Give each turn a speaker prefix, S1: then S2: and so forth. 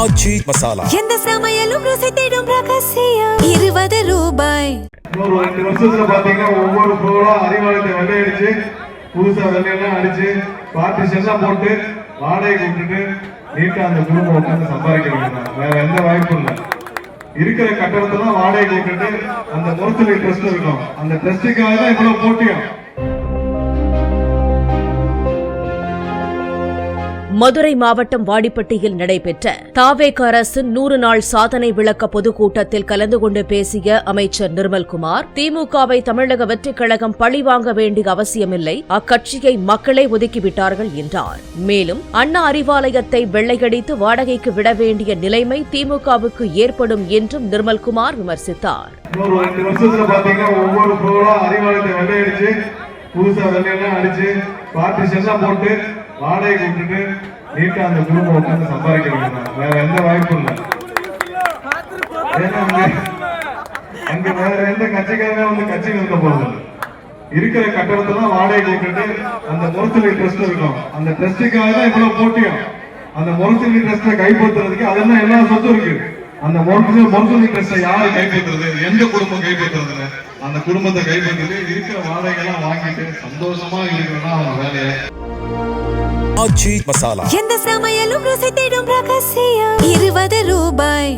S1: ஆச்சி மசாலா
S2: எந்த சமையலும் ருசி தேடும் ரகசியம் 20 ரூபாய்.
S3: ஒரு 2 வருஷத்துல பாத்தீங்கன்னா ஒவ்வொரு ஃப்ளோரா அறிவாலயத்தை வெள்ளையடிச்சு புதுசா வெள்ளையெல்லாம் அடிச்சு பார்ட்டிஷன்லாம் போட்டு வாடகை விட்டுட்டு நீட்டா அந்த குடும்பம் உட்காந்து சம்பாதிக்க வேண்டியதான். வேற எந்த வாய்ப்பும் இல்லை. இருக்கிற கட்டடத்தெல்லாம் வாடகை விட்டுட்டு அந்த முரசொலி ட்ரஸ்ட் இருக்கும். அந்த ட்ரஸ்டுக்காக தான் இவ்வளவு போட்டியும்.
S4: மதுரை மாவட்டம் வாடிப்பட்டியில் நடைபெற்ற தாவேக அரசின் 100 நாள் சாதனை விளக்க பொதுக்கூட்டத்தில் கலந்து கொண்டு பேசிய அமைச்சர் நிர்மல்குமார், திமுகவை தமிழக வெற்றிக் கழகம் பழிவாங்க வேண்டிய அவசியமில்லை, அக்கட்சியை மக்களே ஒதுக்கிவிட்டார்கள் என்றார். மேலும் அண்ணா அறிவாலயத்தை வெள்ளையடித்து வாடகைக்கு விட வேண்டிய நிலைமை திமுகவுக்கு ஏற்படும் என்றும் நிர்மல்குமார் விமர்சித்தார்.
S3: புதுசா வெள்ளையெல்லாம் அடிச்சு பார்ட்டிஷன்லாம் போட்டு வாடகை விட்டுட்டு நீட்டா அந்த குடும்பம் உட்காந்து சம்பாதிக்க வேண்டியதான். வேற எந்த வாய்ப்பும் இல்லை. அங்க வேற எந்த கட்சிக்காரங்க வந்து கட்சி நிறுத்த போறது. இருக்கிற கட்டடத்தெல்லாம் வாடகை விட்டுட்டு அந்த முரசொலி ட்ரஸ்ட் இருக்கும். அந்த ட்ரஸ்டுக்காக தான் இவ்வளவு போட்டியும். அந்த முரசொலி ட்ரஸ்ட கைப்பற்றுறதுக்கு அதெல்லாம் எல்லா சொத்தும் இருக்கு. அந்த முரசொலி ட்ரஸ்ட யாரு கைப்பற்றுறது, எந்த குடும்பம் கைப்பற்றுறதுன்னு அந்த குடும்பத்தை கைப்பற்றிட்டு இருக்கிற வாடகைலாம் வாங்கிட்டு சந்தோஷமா இருக்கிறதா அவங்க வேலையை.
S1: ஆச்சி மசாலா
S2: எந்த சமையலும் ருசி தேடும் ரகசியம் 20 ரூபாய்.